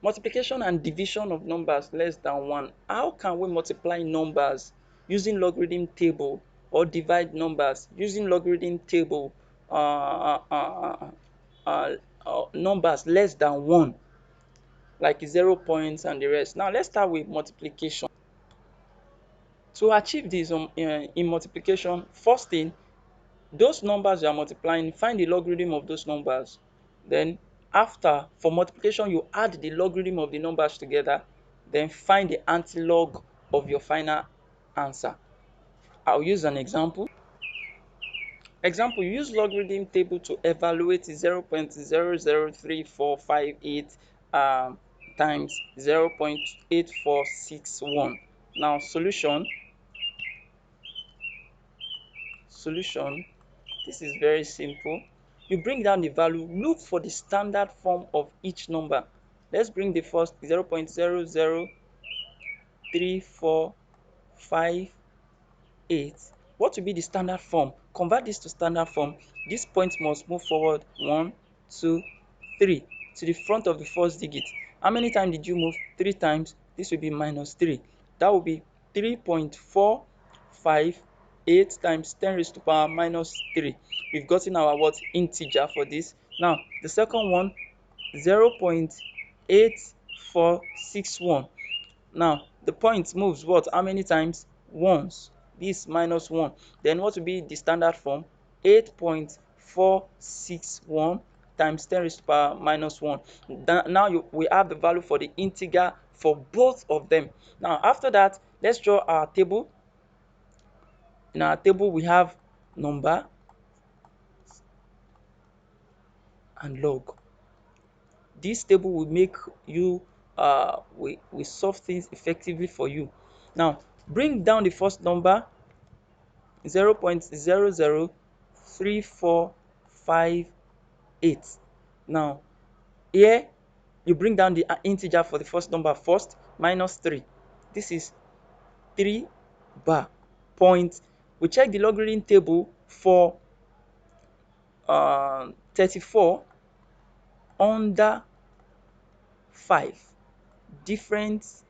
Multiplication and division of numbers less than 1. How can we multiply numbers using logarithm table or divide numbers using logarithm table uh, uh, uh, numbers less than 1, like 0 points and the rest? Now let's start with multiplication. To achieve this in multiplication, first thing, those numbers you are multiplying, find the logarithm of those numbers. Then after, for multiplication, you add the logarithm of the numbers together, then find the antilog of your final answer. I'll use an example. Example, use logarithm table to evaluate 0.003458 times 0.8461. Now solution, this is very simple. You bring down the value, look for the standard form of each number. Let's bring the first 0.003458. What will be the standard form? Convert this to standard form. This point must move forward 1, 2, 3 to the front of the first digit. How many times did you move? 3 times. This will be minus 3. That will be 3.458 times 10 raised to power minus 3. We've gotten our what? Integer for this. Now, the second one, 0.8461. Now, the point moves what? How many times? Once. This minus 1. Then what will be the standard form? 8.461 times 10 raised to power minus 1. Now we have the value for the integer for both of them. Now, after that, let's draw our table. In our table, we have number and log. This table will make you we solve things effectively for you. Now, bring down the first number, 0.003458. Now here you bring down the integer for the first number first, minus 3. This is 3 bar point. We check the logarithm table for 34 under 5, difference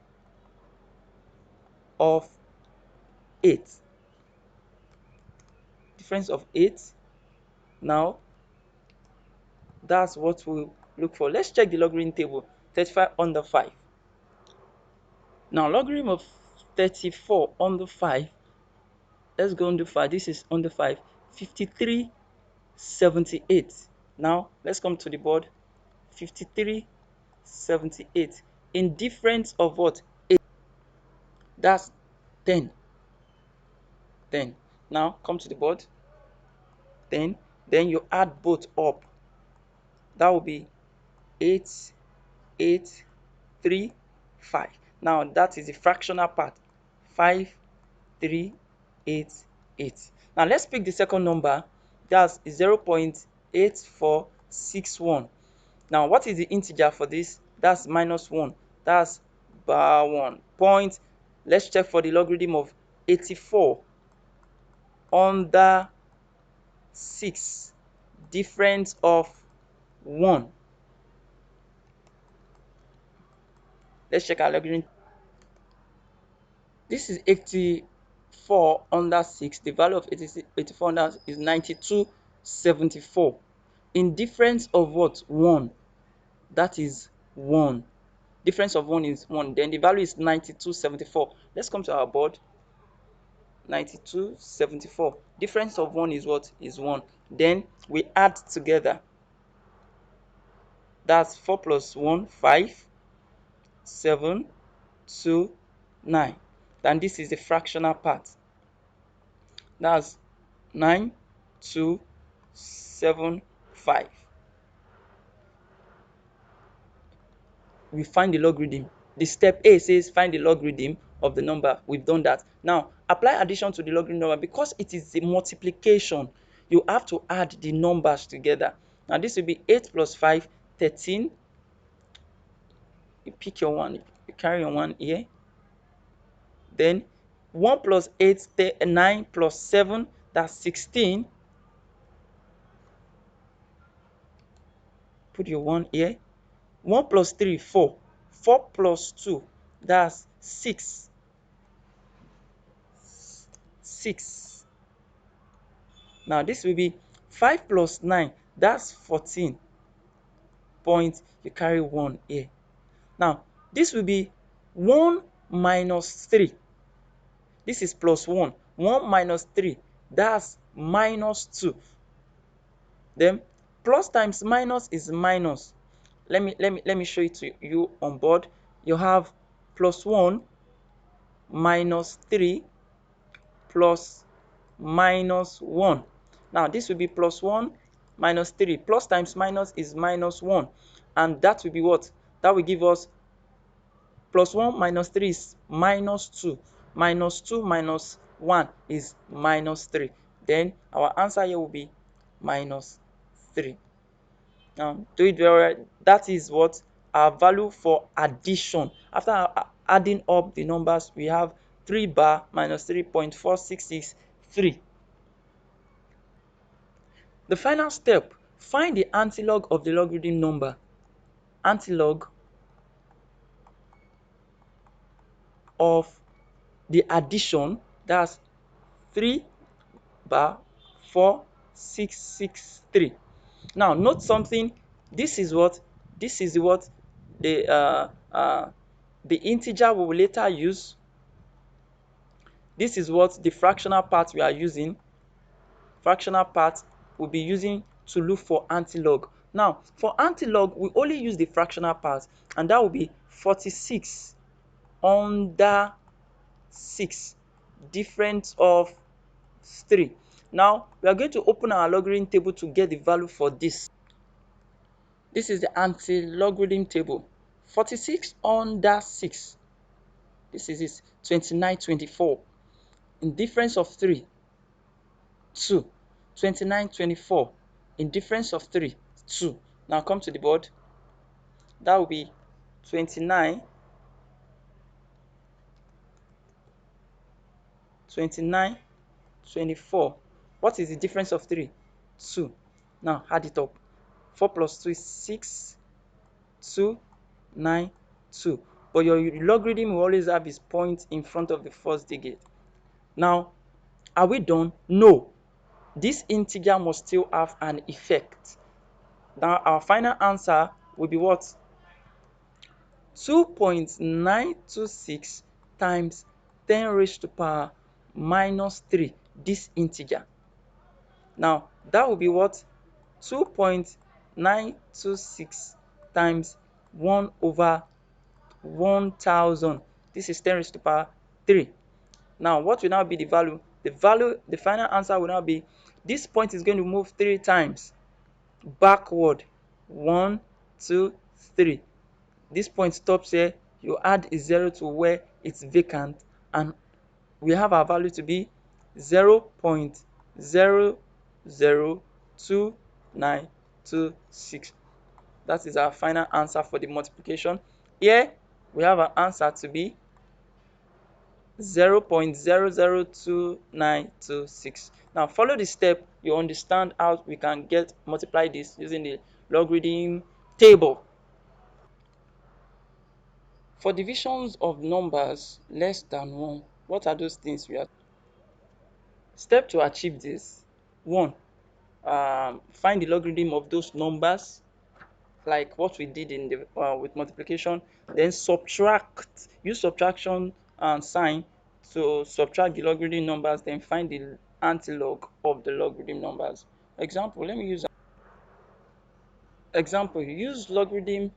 of 8. Difference of 8. Now that's what we look for. Let's check the logarithm table. 35 under 5. Now logarithm of 34 under 5. Let's go under 5. This is under 5. 5378. Now let's come to the board. 5378. In difference of what? 8. That's 10. 10. Now come to the board. 10. Then you add both up. That will be 8, 8, 3, 5. Now that is the fractional part. 5, 3, 8, 8. Now let's pick the second number. That's 0.8461. Now what is the integer for this? That's minus 1. That's bar 1 point. Let's check for the logarithm of 84 under 6, difference of 1. Let's check our logarithm. This is 84 under 6. The value of 84 under is 9274. In difference of what? 1. That is 1. Difference of 1 is 1. Then the value is 9274. Let's come to our board. 9274. Difference of 1 is what? Is 1. Then we add together. That's 4 plus 1, 5, 7, 2, 9. Then this is the fractional part. That's 9275. We find the logarithm. The step A says find the logarithm of the number. We've done that. Now apply addition to the logarithm number. Because it is a multiplication, you have to add the numbers together. Now this will be 8 plus 5, 13. You pick your one, you carry your one here. Then 1 plus 8, 9 plus 7, that's 16. Put your 1 here. 1 plus 3, 4. 4 plus 2, that's 6. 6. Now this will be 5 plus 9, that's 14. Point, you carry 1 here. Now this will be 1 minus 3. This is plus 1. 1 minus 3, that's minus 2. Then plus times minus is minus. Let me show it to you on board. You have plus 1 minus 3 plus minus 1. Now this will be plus 1 minus 3. Plus times minus is minus 1. And that will be what? That will give us plus 1 minus 3 is minus 2. Minus 2 minus 1 is minus 3. Then our answer here will be minus 3. Now, do it very well. That is what our value for addition. After adding up the numbers, we have 3 bar minus 3.466 The final step, find the antilog of the logarithm number. Antilog of the addition, that's 3 bar 4663. Now note something. This is what the the integer we will later use. This is what the fractional part we are using. Fractional part we'll be using to look for antilog. Now for antilog, we only use the fractional part, and that will be 46 under 6, difference of 3. Now we are going to open our logarithm table to get the value for this. This is the anti-logarithm table. 46 under 6. This is it. 29, 24. In difference of 3, 2. 29, 24. In difference of 3, 2. Now come to the board. That will be 29, 29, 24. What is the difference of 3? 2. Now add it up. 4 plus 2 is 6, 2, 9, 2. But your logarithm will always have its point in front of the first digit. Now, are we done? No. This integer must still have an effect. Now, our final answer will be what? 2.926 times 10 raised to power minus 3, this integer. Now, that will be what? 2.926 times 1 over 1000. This is 10 raised to power 3. Now, what will now be the value? The final answer will now be, this point is going to move 3 times backward. 1, 2, 3. This point stops here. You add a 0 to where it's vacant, and we have our value to be 0.002926. That is our final answer for the multiplication. Here we have our answer to be 0.002926. Now follow the step, you understand how we can multiply this using the logarithm table. For divisions of numbers less than 1, what are those things we are? Step to achieve this: 1, find the logarithm of those numbers, like what we did in the with multiplication. Then subtract, use subtraction and sign to subtract the logarithm numbers, then find the antilog of the logarithm numbers. Example, let me use example. Use logarithm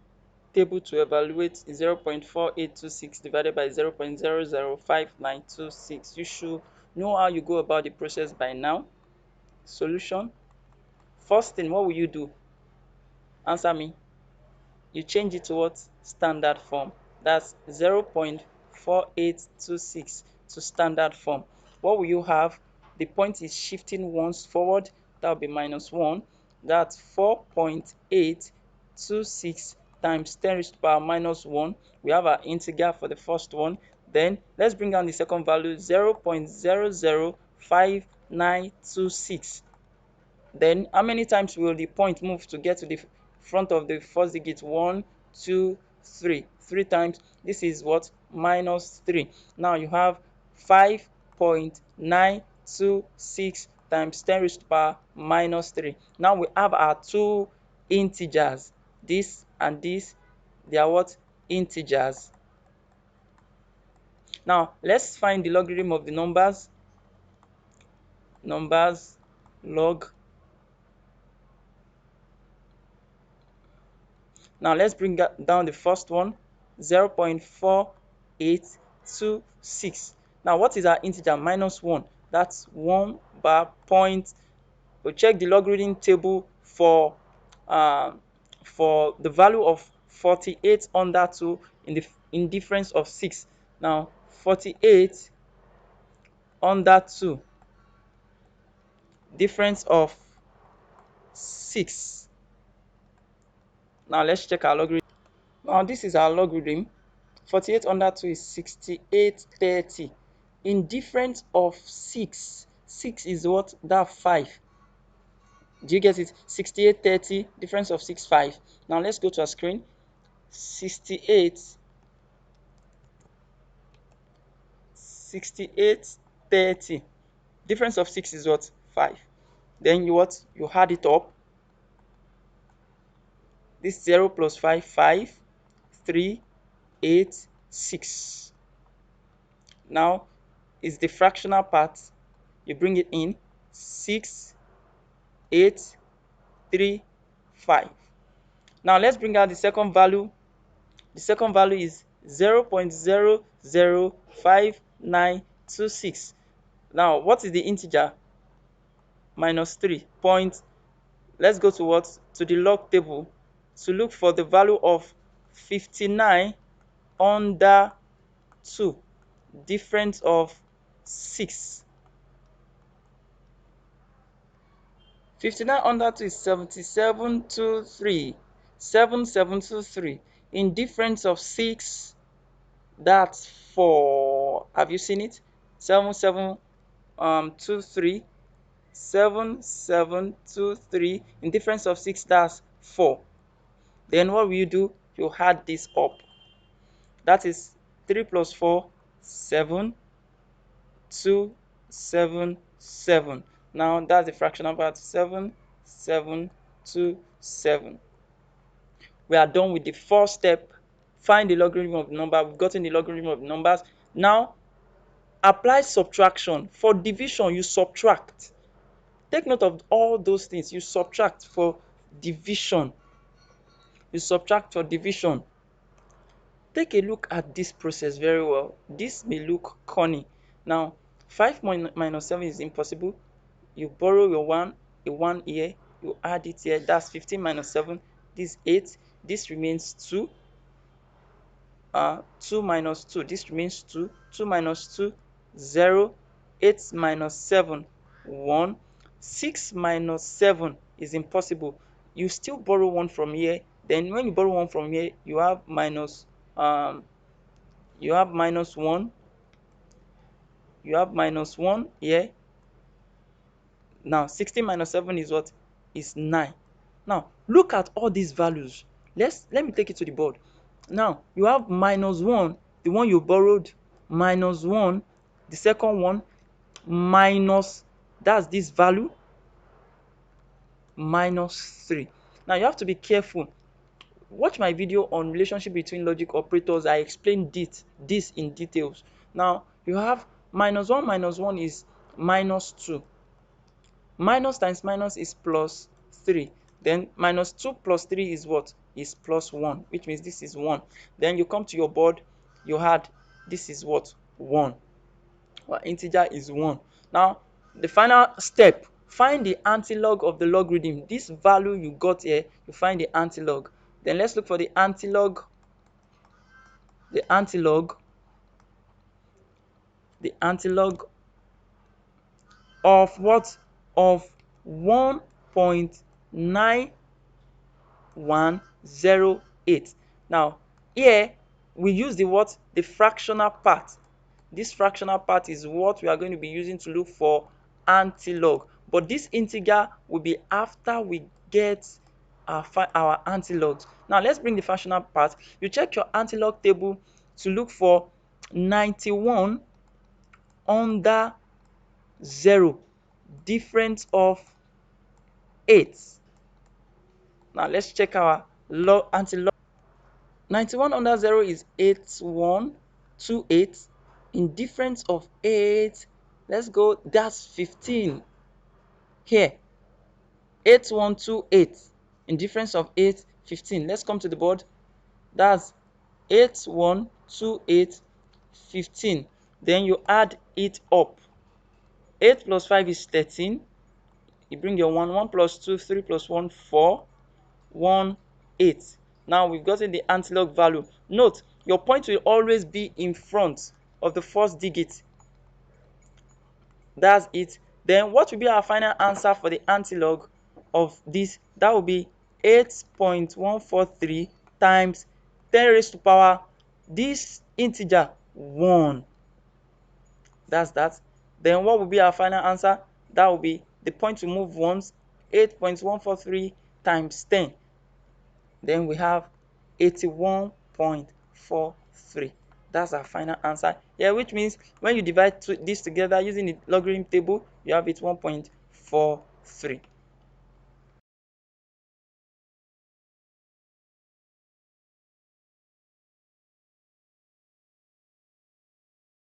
table to evaluate 0.4826 divided by 0.005926. You should know how you go about the process by now. Solution: first thing, what will you do? Answer me. You change it to what? Standard form. That's 0.4826 to standard form. What will you have? The point is shifting once forward. That will be minus 1. That's 4.826 times 10 raised to the power minus 1. We have our integer for the first one. Then let's bring down the second value, 0.005926. Then how many times will the point move to get to the front of the first digit? 1, 2, 3. 3 times, this is what? Minus 3. Now you have 5.926 times 10 raised to the power minus 3. Now we have our two integers. This and this, they are what? Integers. Now let's find the logarithm of the numbers. Numbers, log. Now let's bring down the first one, 0.4826. Now what is our integer? Minus 1. That's 1 bar point. We'll check the logarithm table for the value of 48 under 2 in difference of 6. Now 48 under 2, difference of 6. Now let's check our logarithm. Now this is our logarithm. 48 under 2 is 6830. In difference of 6. 6 is what? That 5. Do you get it? 6830, difference of 6, 5. Now let's go to our screen. 6830. Difference of 6 is what? 5. Then you add it up. This 0 plus 5, 5, 3, 8, 6. Now is the fractional part. You bring it in. 6, 8, 3, 5. Now let's bring out the second value. The second value is 0.005926. Now what is the integer? Minus 3. Let's go to what? To the log table to look for the value of 59 under 2, difference of 6. 59 under 2 is 7723. 7723. In difference of 6, that's 4. Have you seen it? 7723. 7723. In difference of 6, that's 4. Then what will you do? You add this up. That is 3 plus 4, 7, 2, 7, 7. Now that's the fractional part. 7, 7, 2, 7. We are done with the first step. Find the logarithm of the number. We've gotten the logarithm of the numbers. Now apply subtraction. For division, you subtract. Take note of all those things. You subtract for division. You subtract for division. Take a look at this process very well. This may look corny. Now 5 minus 7 is impossible. You borrow your 1, a 1 here, you add it here. That's 15 minus 7. This 8. This remains 2. 2 minus 2. This remains 2. 2 minus 2, 0. 8 minus 7, 1. 6 minus 7 is impossible. You still borrow 1 from here. Then when you borrow 1 from here, you have minus 1. You have minus 1 here. Now 16 minus 7 is what? Is 9. Now look at all these values. Let me take it to the board. Now you have minus 1, the one you borrowed, minus 1, the second one, minus, that's this value, minus 3. Now you have to be careful. Watch my video on relationship between logic operators. I explained this in details. Now you have minus 1 is minus 2. Minus times minus is plus 3. Then minus 2 plus 3 is what? Is plus 1, which means this is 1. Then you come to your board, you add, this is what? 1. Our integer is 1. Now, the final step, find the antilog of the logarithm. This value you got here, you find the antilog. Then let's look for the antilog. The antilog of what? Of 1.9108. Now here we use the what? The fractional part. This fractional part is what we are going to be using to look for antilog. But this integer will be after we get our antilogs. Now let's bring the fractional part. You check your antilog table to look for 91 under 0, difference of 8. Now let's check our antilog. 91 under 0 is 8128. In difference of 8, let's go, that's 15. Here, 8128. In difference of 8, 15. Let's come to the board. That's 8128, 15. Then you add it up. 8 plus 5 is 13. You bring your 1. 1 plus 2, 3 plus 1, 4. 1, 8. Now we've gotten the antilog value. Note, your point will always be in front of the first digit. That's it. Then what will be our final answer for the antilog of this? That will be 8.143 times 10 raised to power this integer 1. That's that. Then what will be our final answer? That will be the point to move once, 8.143 times 10. Then we have 81.43. That's our final answer. Yeah, which means when you divide this together using the logarithm table, you have it 1.43.